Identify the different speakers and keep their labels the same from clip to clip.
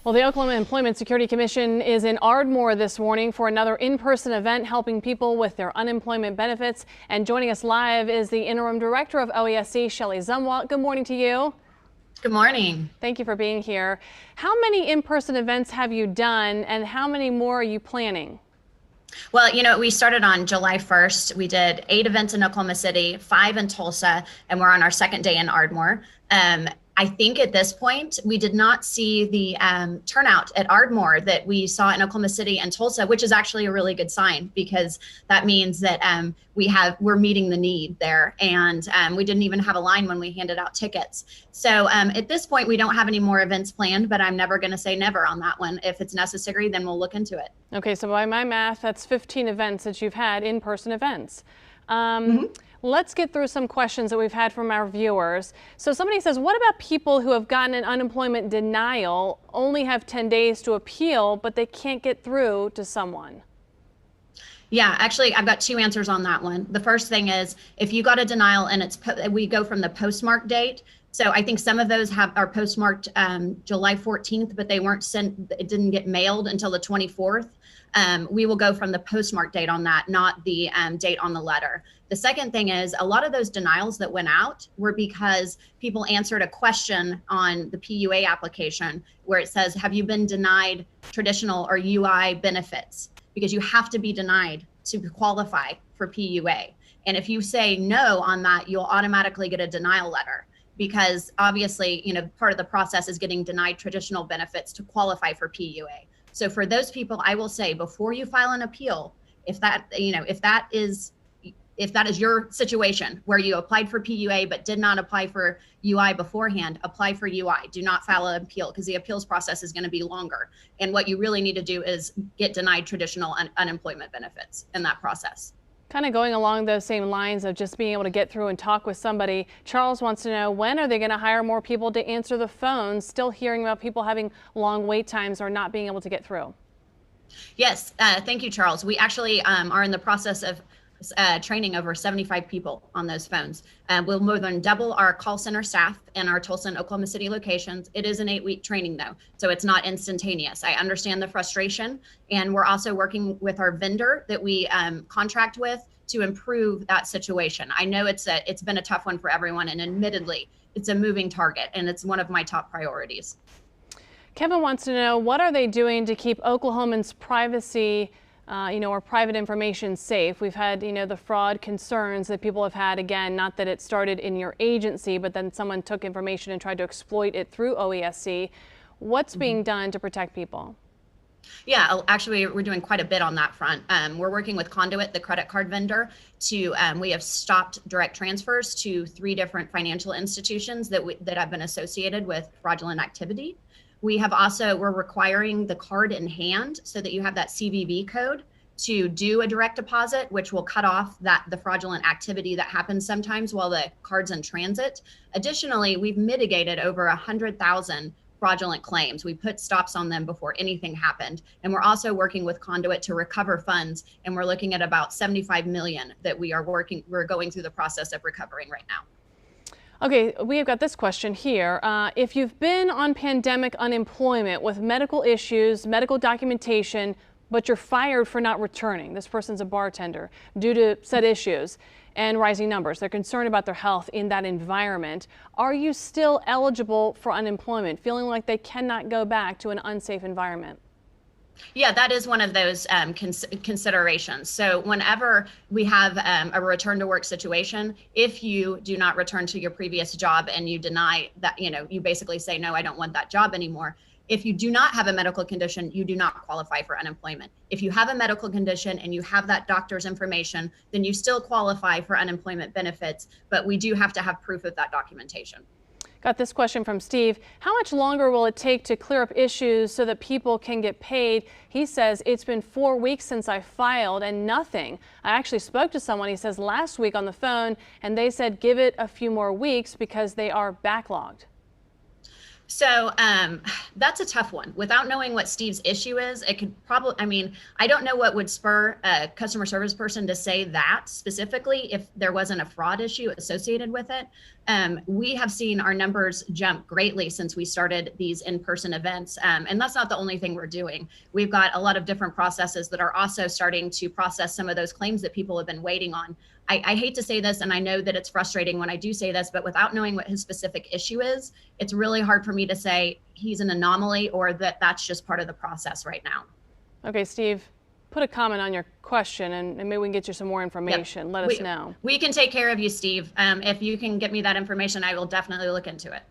Speaker 1: Well, the Oklahoma Employment Security Commission is in Ardmore this morning for another in-person event helping people with their unemployment benefits. And joining us live is the interim director of OESC, Shelly Zumwalt. Good morning to you.
Speaker 2: Good morning.
Speaker 1: Thank you for being here. How many in-person events have you done and how many more are you planning?
Speaker 2: Well, we started on July 1st. We did 8 events in Oklahoma City, 5 in Tulsa, and we're on our second day in Ardmore. I think at this point, we did not see the turnout at Ardmore that we saw in Oklahoma City and Tulsa, which is actually a really good sign because that means that we're meeting the need there. And we didn't even have a line when we handed out tickets. So at this point, we don't have any more events planned, but I'm never going to say never on that one. If it's necessary, then we'll look into it.
Speaker 1: Okay, so by my math, that's 15 events that you've had, in-person events. Let's get through some questions that we've had from our viewers. So somebody says, what about people who have gotten an unemployment denial, only have 10 days to appeal, but they can't get through to someone?
Speaker 2: Yeah, actually, I've got 2 answers on that one. The first thing is if you got a denial and we go from the postmark date. So I think some of those are postmarked July 14th, but they weren't sent, it didn't get mailed until the 24th. We will go from the postmark date on that, not the date on the letter. The second thing is a lot of those denials that went out were because people answered a question on the PUA application where it says, have you been denied traditional or UI benefits? Because you have to be denied to qualify for PUA. And if you say no on that, you'll automatically get a denial letter. Because obviously, part of the process is getting denied traditional benefits to qualify for PUA. So for those people, I will say before you file an appeal, if that is your situation where you applied for PUA but did not apply for UI beforehand, apply for UI. Do not file an appeal because the appeals process is going to be longer. And what you really need to do is get denied traditional unemployment benefits in that process.
Speaker 1: Kind of going along those same lines of just being able to get through and talk with somebody, Charles wants to know, when are they going to hire more people to answer the phones? Still hearing about people having long wait times or not being able to get through.
Speaker 2: Yes, thank you, Charles. We actually are in the process of training over 75 people on those phones. We'll more than double our call center staff in our Tulsa and Oklahoma City locations. It is an 8-week training though, so it's not instantaneous. I understand the frustration, and we're also working with our vendor that we contract with to improve that situation. I know it's been a tough one for everyone, and admittedly, it's a moving target, and it's one of my top priorities.
Speaker 1: Kevin wants to know, what are they doing to keep Oklahomans' privacy or private information safe? We've had, the fraud concerns that people have had. Again, not that it started in your agency, but then someone took information and tried to exploit it through OESC. What's being done to protect people?
Speaker 2: Yeah, actually, we're doing quite a bit on that front. We're working with Conduit, the credit card vendor, we have stopped direct transfers to 3 different financial institutions that have been associated with fraudulent activity. We're requiring the card in hand so that you have that CVV code to do a direct deposit, which will cut off the fraudulent activity that happens sometimes while the card's in transit. Additionally, we've mitigated over 100,000 fraudulent claims. We put stops on them before anything happened. And we're also working with Conduit to recover funds. And we're looking at about 75 million that we're going through the process of recovering right now.
Speaker 1: Okay, we have got this question here. If you've been on pandemic unemployment with medical issues, medical documentation, but you're fired for not returning, this person's a bartender, due to said issues and rising numbers, they're concerned about their health in that environment, are you still eligible for unemployment, feeling like they cannot go back to an unsafe environment?
Speaker 2: Yeah, that is one of those considerations. So whenever we have a return to work situation, if you do not return to your previous job and you deny that, you basically say, no, I don't want that job anymore. If you do not have a medical condition, you do not qualify for unemployment. If you have a medical condition and you have that doctor's information, then you still qualify for unemployment benefits, but we do have to have proof of that documentation.
Speaker 1: Got this question from Steve. How much longer will it take to clear up issues so that people can get paid? He says, it's been 4 weeks since I filed and nothing. I actually spoke to someone, he says, last week on the phone, and they said give it a few more weeks because they are backlogged.
Speaker 2: So that's a tough one. Without knowing what Steve's issue is, it could probably, I mean, I don't know what would spur a customer service person to say that specifically if there wasn't a fraud issue associated with it. We have seen our numbers jump greatly since we started these in-person events. And that's not the only thing we're doing. We've got a lot of different processes that are also starting to process some of those claims that people have been waiting on. I hate to say this, and I know that it's frustrating when I do say this, but without knowing what his specific issue is, it's really hard for me to say he's an anomaly or that that's just part of the process right now.
Speaker 1: Okay, Steve, put a comment on your question and maybe we can get you some more information.
Speaker 2: Yep.
Speaker 1: Let us know.
Speaker 2: We can take care of you, Steve. If you can get me that information, I will definitely look into it.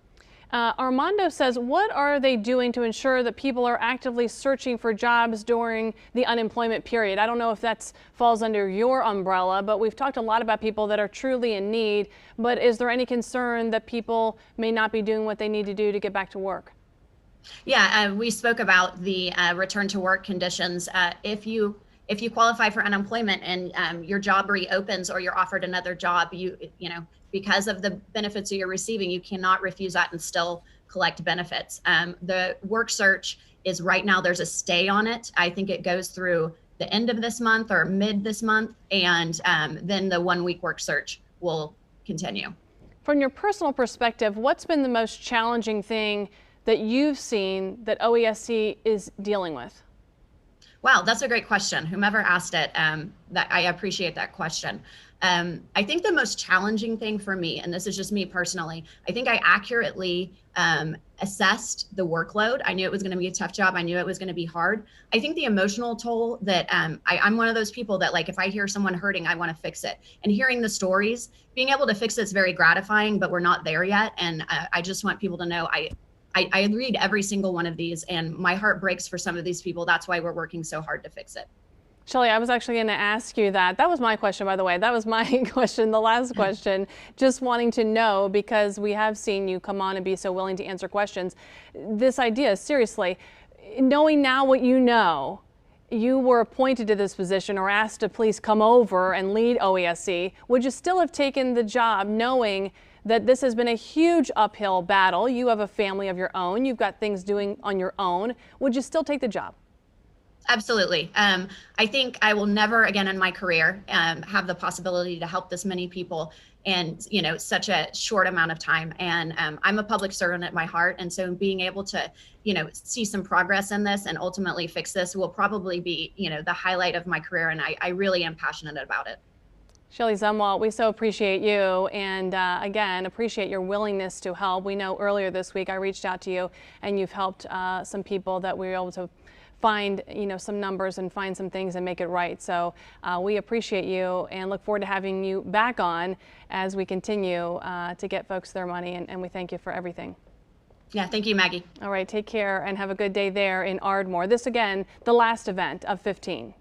Speaker 1: Armando says, what are they doing to ensure that people are actively searching for jobs during the unemployment period? I don't know if that falls under your umbrella, but we've talked a lot about people that are truly in need. But is there any concern that people may not be doing what they need to do to get back to work?
Speaker 2: Yeah, we spoke about the return to work conditions. If you qualify for unemployment and your job reopens or you're offered another job, you know, because of the benefits that you're receiving, you cannot refuse that and still collect benefits. The work search is right now, there's a stay on it. I think it goes through the end of this month or mid this month, and then the 1 week work search will continue.
Speaker 1: From your personal perspective, what's been the most challenging thing that you've seen that OESC is dealing with?
Speaker 2: Wow, that's a great question. Whomever asked it, that I appreciate that question. I think the most challenging thing for me, and this is just me personally, I think I accurately assessed the workload. I knew it was going to be a tough job. I knew it was going to be hard. I think the emotional toll that I'm one of those people that, like, if I hear someone hurting, I want to fix it. And hearing the stories, being able to fix it's very gratifying, but we're not there yet. And I just want people to know I read every single one of these and my heart breaks for some of these people. That's why we're working so hard to fix it.
Speaker 1: Shelly, I was actually going to ask you that. That was my question, by the way. That was my question, the last question. Just wanting to know, because we have seen you come on and be so willing to answer questions. This idea, seriously, knowing now what you know, you were appointed to this position or asked to please come over and lead OESC. Would you still have taken the job knowing that this has been a huge uphill battle? You have a family of your own. You've got things doing on your own. Would you still take the job?
Speaker 2: Absolutely. I think I will never again in my career have the possibility to help this many people in, you know, such a short amount of time. And I'm a public servant at my heart. And so being able to, you know, see some progress in this and ultimately fix this will probably be, you know, the highlight of my career. And I really am passionate about it.
Speaker 1: Shelly Zumwalt, we so appreciate you and again, appreciate your willingness to help. We know earlier this week I reached out to you and you've helped some people that we were able to find, you know, some numbers and find some things and make it right. So we appreciate you and look forward to having you back on as we continue to get folks their money, and we thank you for everything.
Speaker 2: Yeah, thank you, Maggie.
Speaker 1: All right, take care and have a good day there in Ardmore. This again, the last event of 15.